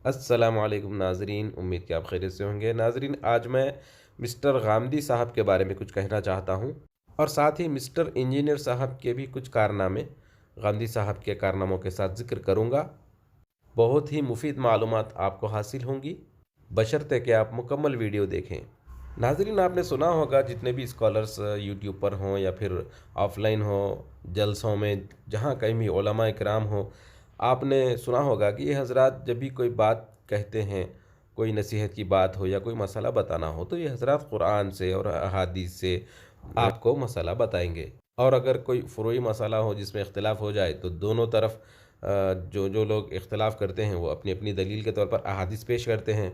السلام علیکم ناظرین، امید کہ آپ خیریت سے ہوں گے۔ ناظرین، آج میں مسٹر غامدی صاحب کے بارے میں کچھ کہنا چاہتا ہوں، اور ساتھ ہی مسٹر انجینئر صاحب کے بھی کچھ کارنامے غامدی صاحب کے کارناموں کے ساتھ ذکر کروں گا۔ بہت ہی مفید معلومات آپ کو حاصل ہوں گی، بشرطے کہ آپ مکمل ویڈیو دیکھیں۔ ناظرین، آپ نے سنا ہوگا جتنے بھی اسکالرس یوٹیوب پر ہوں یا پھر آف لائن ہوں، جلسوں میں، جہاں کہیں بھی علماء کرام ہوں، آپ نے سنا ہوگا کہ یہ حضرات جب بھی کوئی بات کہتے ہیں، کوئی نصیحت کی بات ہو یا کوئی مسئلہ بتانا ہو، تو یہ حضرات قرآن سے اور احادیث سے آپ کو مسئلہ بتائیں گے۔ اور اگر کوئی فروعی مسئلہ ہو جس میں اختلاف ہو جائے تو دونوں طرف جو لوگ اختلاف کرتے ہیں وہ اپنی اپنی دلیل کے طور پر احادیث پیش کرتے ہیں۔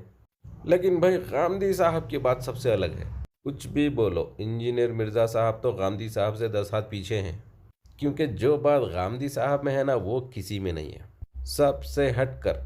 لیکن بھائی، غامدی صاحب کی بات سب سے الگ ہے۔ کچھ بھی بولو، انجینئر مرزا صاحب تو غامدی صاحب سے 10 ہاتھ پیچھے ہیں، کیونکہ جو بات غامدی صاحب میں ہے نا، وہ کسی میں نہیں ہے۔ سب سے ہٹ کر،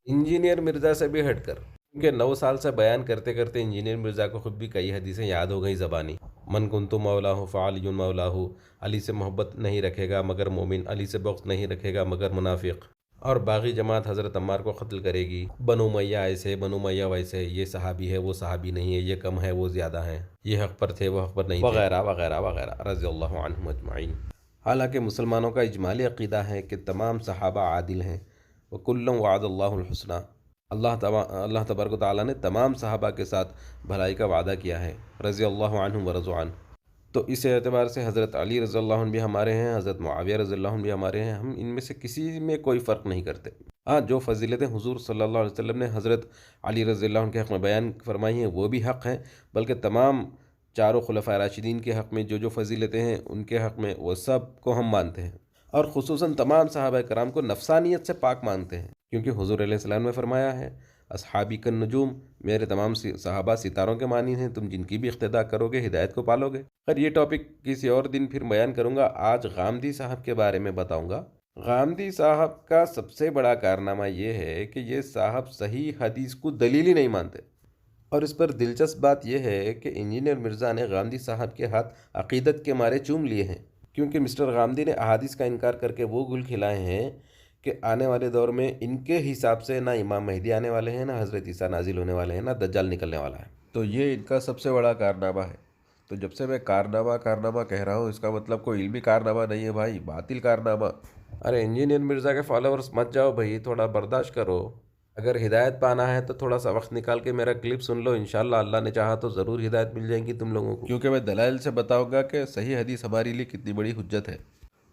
انجینئر مرزا سے بھی ہٹ کر، کیونکہ 9 سال سے بیان کرتے کرتے انجینئر مرزا کو خود بھی کئی حدیثیں یاد ہو گئی زبانی۔ من کنت مولاہ فعلی مولاہ، علی سے محبت نہیں رکھے گا مگر مومن، علی سے بغض نہیں رکھے گا مگر منافق، اور باغی جماعت حضرت عمار کو قتل کرے گی، بنو امیہ ایسے، بنو امیہ ویسے، یہ صحابی ہے وہ صحابی نہیں ہے، یہ کم ہے وہ زیادہ ہیں، یہ حق پر تھے وہ حق پر نہیں تھے، وغیرہ وغیرہ وغیرہ، رضی اللہ عنہم اجمعین۔ حالانکہ مسلمانوں کا اجمالی عقیدہ ہے کہ تمام صحابہ عادل ہیں، وَكُلًّا وَعَدَ اللَّهُ الْحُسْنَى، اللہ تبارک و تعالیٰ نے تمام صحابہ کے ساتھ بھلائی کا وعدہ کیا ہے، رضی اللہ عنہم ورضوا عنہ۔ تو اس اعتبار سے حضرت علی رضی اللہ عنہ بھی ہمارے ہیں، حضرت معاویہ رضی اللہ عنہ بھی ہمارے ہیں، ہم ان میں سے کسی میں کوئی فرق نہیں کرتے۔ ہاں، جو فضیلتیں حضور صلی اللہ علیہ وسلم نے حضرت علی رضی اللہ عنہ کے حق میں بیان فرمائی ہیں وہ بھی حق ہیں، بلکہ تمام چاروں خلفائے راشدین کے حق میں جو فضیلتیں ہیں ان کے حق میں وہ سب کو ہم مانتے ہیں، اور خصوصاً تمام صحابہ کرام کو نفسانیت سے پاک مانتے ہیں، کیونکہ حضور علیہ السلام نے فرمایا ہے، اصحابی کالنجوم، میرے تمام صحابہ ستاروں کے مانند ہیں، تم جن کی بھی اقتداء کرو گے ہدایت کو پالو گے۔ خیر، یہ ٹاپک کسی اور دن پھر بیان کروں گا، آج غامدی صاحب کے بارے میں بتاؤں گا۔ غامدی صاحب کا سب سے بڑا کارنامہ یہ ہے کہ یہ صاحب صحیح حدیث کو دلیل ہی نہیں مانتے، اور اس پر دلچسپ بات یہ ہے کہ انجینئر مرزا نے غامدی صاحب کے ہاتھ عقیدت کے مارے چوم لیے ہیں، کیونکہ مسٹر غامدی نے احادیث کا انکار کر کے وہ گل کھلائے ہیں کہ آنے والے دور میں ان کے حساب سے نہ امام مہدی آنے والے ہیں، نہ حضرت عیسیٰ نازل ہونے والے ہیں، نہ دجال نکلنے والا ہے۔ تو یہ ان کا سب سے بڑا کارنامہ ہے۔ تو جب سے میں کارنامہ کہہ رہا ہوں، اس کا مطلب کوئی علمی کارنامہ نہیں ہے بھائی، باطل کارنامہ۔ ارے انجینئر مرزا کے فالوورز مت جاؤ بھائی، تھوڑا برداشت کرو۔ اگر ہدایت پانا ہے تو تھوڑا سا وقت نکال کے میرا کلپ سن لو، انشاءاللہ اللہ نے چاہا تو ضرور ہدایت مل جائیں گی تم لوگوں کو، کیونکہ میں دلائل سے بتاؤں گا کہ صحیح حدیث ہمارے لیے کتنی بڑی حجت ہے۔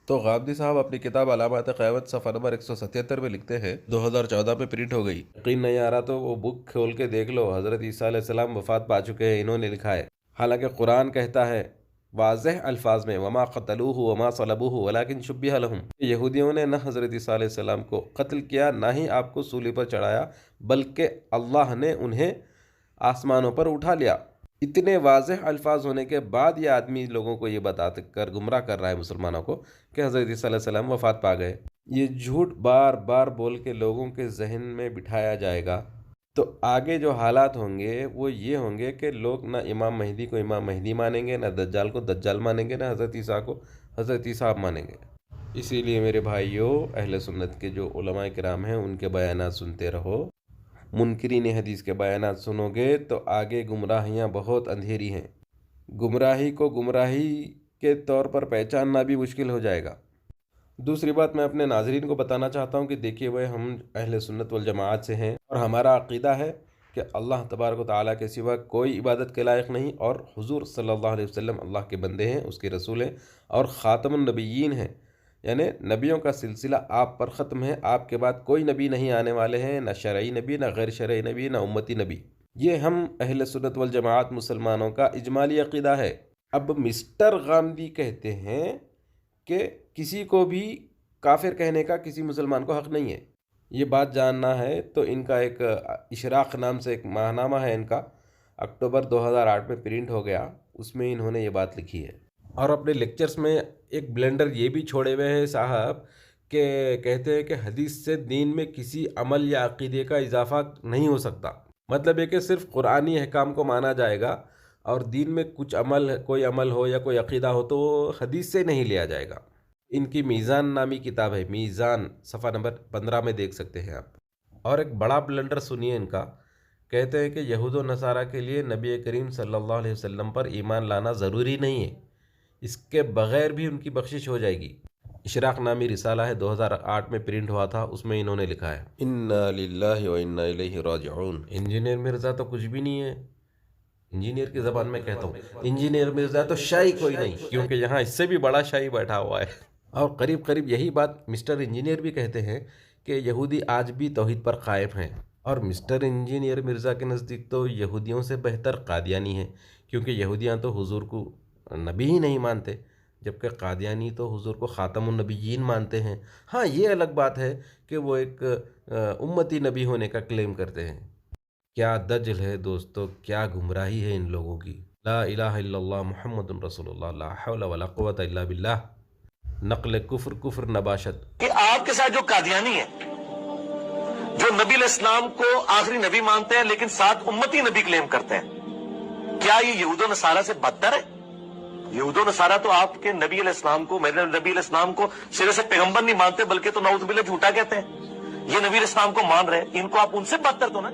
تو غامدی صاحب اپنی کتاب علامات قیامت صفحہ نمبر 177 میں لکھتے ہیں، 2014 میں پرنٹ ہو گئی، یقین نہیں آ رہا تو وہ بک کھول کے دیکھ لو، حضرت عیسیٰ علیہ السلام وفات پا چکے ہیں، انہوں نے لکھا ہے۔ حالانکہ قرآن کہتا ہے واضح الفاظ میں، وما قتلوہ وما صلبوہ ولکن شبہ لہم، یہودیوں نے نہ حضرت عیسیٰ علیہ السلام کو قتل کیا، نہ ہی آپ کو صلیب پر چڑھایا، بلکہ اللہ نے انہیں آسمانوں پر اٹھا لیا۔ اتنے واضح الفاظ ہونے کے بعد یہ آدمی لوگوں کو یہ بتا کر گمراہ کر رہا ہے مسلمانوں کو کہ حضرت عیسیٰ علیہ السلام وفات پا گئے۔ یہ جھوٹ بار بار بول کے لوگوں کے ذہن میں بٹھایا جائے گا، تو آگے جو حالات ہوں گے وہ یہ ہوں گے کہ لوگ نہ امام مہدی کو امام مہدی مانیں گے، نہ دجال کو دجال مانیں گے، نہ حضرت عیسیٰ کو حضرت عیسیٰ مانیں گے۔ اسی لیے میرے بھائیوں، اہل سنت کے جو علماء کرام ہیں ان کے بیانات سنتے رہو۔ منکرین حدیث کے بیانات سنو گے تو آگے گمراہیاں بہت اندھیری ہیں، گمراہی کو گمراہی کے طور پر پہچاننا بھی مشکل ہو جائے گا۔ دوسری بات میں اپنے ناظرین کو بتانا چاہتا ہوں کہ دیکھیے بھائی، ہم اہل سنت والجماعت سے ہیں، اور ہمارا عقیدہ ہے کہ اللہ تبارک و تعالیٰ کے سوا کوئی عبادت کے لائق نہیں، اور حضور صلی اللہ علیہ وسلم اللہ کے بندے ہیں، اس کے رسول ہیں، اور خاتم النبیین ہیں، یعنی نبیوں کا سلسلہ آپ پر ختم ہے، آپ کے بعد کوئی نبی نہیں آنے والے ہیں، نہ شرعی نبی، نہ غیر شرعی نبی، نہ امتی نبی۔ یہ ہم اہل سنت والجماعت مسلمانوں کا اجمالی عقیدہ ہے۔ اب مسٹر غامدی کہتے ہیں کہ کسی کو بھی کافر کہنے کا کسی مسلمان کو حق نہیں ہے۔ یہ بات جاننا ہے تو ان کا ایک اشراق نام سے ایک ماہنامہ ہے ان کا، اکتوبر 2008 میں پرنٹ ہو گیا، اس میں انہوں نے یہ بات لکھی ہے۔ اور اپنے لیکچرز میں ایک بلنڈر یہ بھی چھوڑے ہوئے ہیں صاحب کہ کہتے ہیں کہ حدیث سے دین میں کسی عمل یا عقیدے کا اضافہ نہیں ہو سکتا، مطلب ہے کہ صرف قرآنی احکام کو مانا جائے گا، اور دین میں کچھ کوئی عمل ہو یا کوئی عقیدہ ہو تو وہ حدیث سے نہیں لیا جائے گا۔ ان کی میزان نامی کتاب ہے، میزان، صفحہ نمبر 15 میں دیکھ سکتے ہیں آپ۔ اور ایک بڑا بلنڈر سنیے ان کا، کہتے ہیں کہ یہود و نصارہ کے لیے نبی کریم صلی اللہ علیہ وسلم پر ایمان لانا ضروری نہیں ہے، اس کے بغیر بھی ان کی بخشش ہو جائے گی۔ اشراق نامی رسالہ ہے، 2008 میں پرنٹ ہوا تھا، اس میں انہوں نے لکھا ہے انا للہ و انا الیہ راجعون۔ انجینئر مرزا تو کچھ بھی نہیں ہے، انجینئر کی زبان میں کہتا ہوں انجینئر مرزا تو شاہی کوئی نہیں، کیونکہ یہاں اس سے بھی بڑا شاہی بیٹھا ہوا ہے۔ اور قریب قریب یہی بات مسٹر انجینئر بھی کہتے ہیں کہ یہودی آج بھی توحید پر قائم ہیں، اور مسٹر انجینئر مرزا کے نزدیک تو یہودیوں سے بہتر قادیانی ہیں، کیونکہ یہودیاں تو حضور کو نبی ہی نہیں مانتے، جبکہ قادیانی تو حضور کو خاتم النبیین مانتے ہیں۔ ہاں یہ الگ بات ہے کہ وہ ایک امتی نبی ہونے کا کلیم کرتے ہیں۔ کیا دجل ہے دوستو، کیا گمراہی ہے ان لوگوں کی۔ لا الہ الا اللہ محمد رسول اللہ، لا حول ولا قوت الا باللہ۔ نقل کفر، کفر نباشت۔ کہ آپ کے ساتھ جو قادیانی ہے، جو نبی علیہ السلام کو آخری نبی مانتے ہیں لیکن ساتھ امتی نبی کلیم کرتے ہیں، کیا یہ یہود و نصارہ سے بدتر ہے؟ یہود و نصارہ تو آپ کے نبی علیہ السلام کو، میرے نبی علیہ السلام کو سرے سے پیغمبر نہیں مانتے، بلکہ تو نعوذ باللہ جھوٹا کہتے ہیں۔ یہ نبی علیہ السلام کو مان رہے ہیں، ان کو آپ ان سے بدتر تو نا۔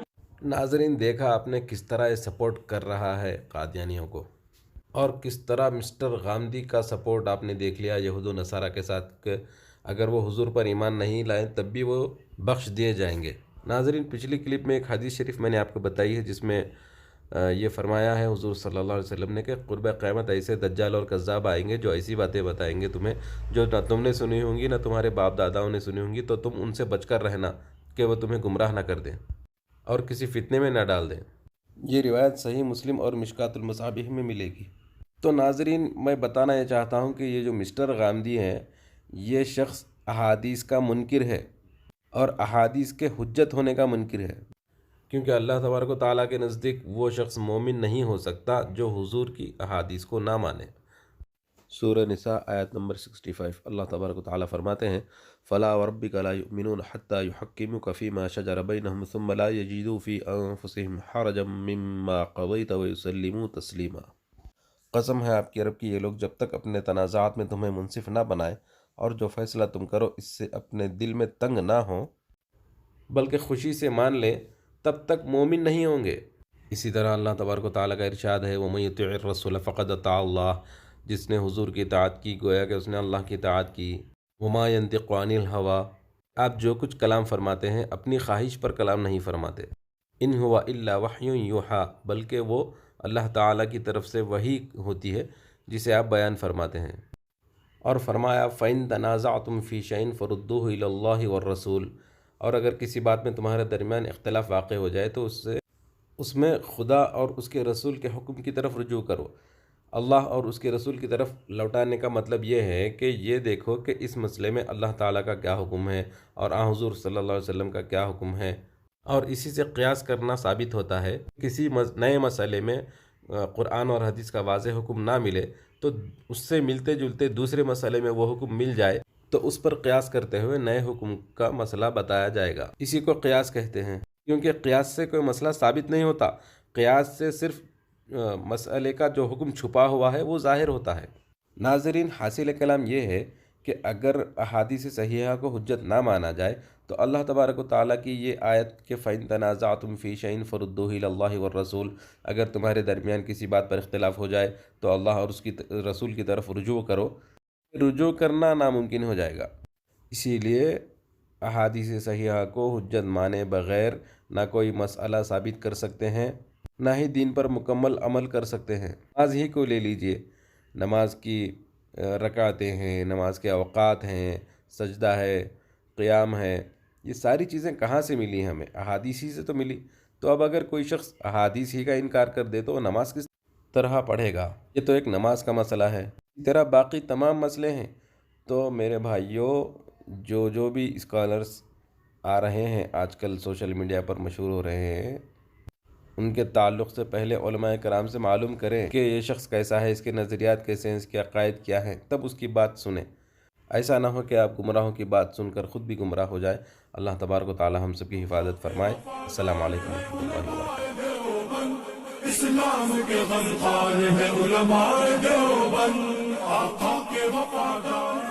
ناظرین دیکھا آپ نے کس طرح یہ سپورٹ کر رہا ہے قادیانیوں کو، اور کس طرح مسٹر غامدی کا سپورٹ آپ نے دیکھ لیا یہود و نصارہ کے ساتھ، کہ اگر وہ حضور پر ایمان نہیں لائیں تب بھی وہ بخش دیے جائیں گے۔ ناظرین پچھلی کلپ میں ایک حدیث شریف میں نے آپ کو بتائی ہے، جس میں یہ فرمایا ہے حضور صلی اللہ علیہ وسلم نے کہ قرب قیامت ایسے دجال اور کذاب آئیں گے جو ایسی باتیں بتائیں گے تمہیں جو نہ تم نے سنی ہوں گی نہ تمہارے باپ داداؤں نے سنی ہوں گی، تو تم ان سے بچ کر رہنا کہ وہ تمہیں گمراہ نہ کر دیں اور کسی فتنے میں نہ ڈال دیں۔ یہ روایت صحیح مسلم اور مشکات المصابیح میں ملے گی۔ تو ناظرین میں بتانا یہ چاہتا ہوں کہ یہ جو مسٹر غامدی ہیں، یہ شخص احادیث کا منکر ہے اور احادیث کے حجت ہونے کا منکر ہے، کیونکہ اللہ تبارک و تعالیٰ کے نزدیک وہ شخص مومن نہیں ہو سکتا جو حضور کی احادیث کو نہ مانے۔ سورہ نساء آیت نمبر 65، اللہ تبارک و تعالیٰ فرماتے ہیں فَلَا وَرَبِّكَ لَا يُؤْمِنُونَ حَتَّى يُحَكِّمُوكَ فِي مَا شَجَرَ بَيْنَهُمْ ثُمَّ لَا يَجِدُوا فِي أَنفُسِهِمْ حَرَجًا مِّمَّا قَضَيْتَ وَيُسَلِّمُوا تَسْلِيمًا۔ قسم ہے آپ کی رب کی، یہ لوگ جب تک اپنے تنازعات میں تمہیں منصف نہ بنائیں اور جو فیصلہ تم کرو اس سے اپنے دل میں تنگ نہ ہوں بلکہ خوشی سے مان لیں، تب تک مومن نہیں ہوں گے۔ اسی طرح اللہ تبارک و تعالیٰ کا ارشاد ہے وَمَن يُطِعِ الرَّسُولَ فَقَدْ أَطَاعَ اللَّهَ، جس نے حضور کی اطاعت کی گویا کہ اس نے اللہ کی اطاعت کی۔ وَمَا يَنطِقُ عَنِ الْهَوَىٰ، آپ جو کچھ کلام فرماتے ہیں اپنی خواہش پر کلام نہیں فرماتے۔ إِنْ هُوَ إِلَّا وَحْيٌ يُوحَىٰ، بلکہ وہ اللہ تعالیٰ کی طرف سے وحی ہوتی ہے جسے آپ بیان فرماتے ہیں۔ اور فرمایا فَإِن تَنَازَعْتُمْ فِي شَيْءٍ فَرُدُّوهُ إِلَى اللَّهِ وَالرَّسُولِ، اور اگر کسی بات میں تمہارے درمیان اختلاف واقع ہو جائے تو اس میں خدا اور اس کے رسول کے حکم کی طرف رجوع کرو۔ اللہ اور اس کے رسول کی طرف لوٹانے کا مطلب یہ ہے کہ یہ دیکھو کہ اس مسئلے میں اللہ تعالیٰ کا کیا حکم ہے اور حضور صلی اللہ علیہ وسلم کا کیا حکم ہے، اور اسی سے قیاس کرنا ثابت ہوتا ہے۔ کسی نئے مسئلے میں قرآن اور حدیث کا واضح حکم نہ ملے تو اس سے ملتے جلتے دوسرے مسئلے میں وہ حکم مل جائے تو اس پر قیاس کرتے ہوئے نئے حکم کا مسئلہ بتایا جائے گا۔ اسی کو قیاس کہتے ہیں، کیونکہ قیاس سے کوئی مسئلہ ثابت نہیں ہوتا، قیاس سے صرف مسئلے کا جو حکم چھپا ہوا ہے وہ ظاہر ہوتا ہے۔ ناظرین حاصل کلام یہ ہے کہ اگر احادیث صحیحہ کو حجت نہ مانا جائے تو اللہ تبارک و تعالیٰ کی یہ آیت کہ فَإِن تَنَازَعْتُمْ فِي شَيْءٍ فَرُدُّوهُ إِلَى اللَّهِ وَالرَّسُولِ، اگر تمہارے درمیان کسی بات پر اختلاف ہو جائے تو اللہ اور اس کی رسول کی طرف رجوع کرو۔ رجوع کرنا ناممکن ہو جائے گا، اسی لیے احادیث صحیحہ کو حجت مانے بغیر نہ کوئی مسئلہ ثابت کر سکتے ہیں نہ ہی دین پر مکمل عمل کر سکتے ہیں۔ نماز ہی کو لے لیجئے، نماز کی رکعتیں ہیں، نماز کے اوقات ہیں، سجدہ ہے، قیام ہے، یہ ساری چیزیں کہاں سے ملی ہمیں؟ احادیث ہی سے تو ملی۔ تو اب اگر کوئی شخص احادیث ہی کا انکار کر دے تو نماز کس طرح پڑھے گا؟ یہ تو ایک نماز کا مسئلہ ہے، اسی طرح باقی تمام مسئلے ہیں۔ تو میرے بھائیوں، جو بھی اسکالرز آ رہے ہیں آج کل سوشل میڈیا پر مشہور ہو رہے ہیں، ان کے تعلق سے پہلے علماء کرام سے معلوم کریں کہ یہ شخص کیسا ہے، اس کے نظریات کیسے ہیں، اس کے عقائد کیا ہیں، تب اس کی بات سنیں۔ ایسا نہ ہو کہ آپ گمراہوں کی بات سن کر خود بھی گمراہ ہو جائے۔ اللہ تبارک و تعالی ہم سب کی حفاظت فرمائے۔ السلام علیکم ورحمۃ اللہ وبرکاتہ۔ اسلام کے غمخوار ہے علماء دیوبند، آقا کے وفادار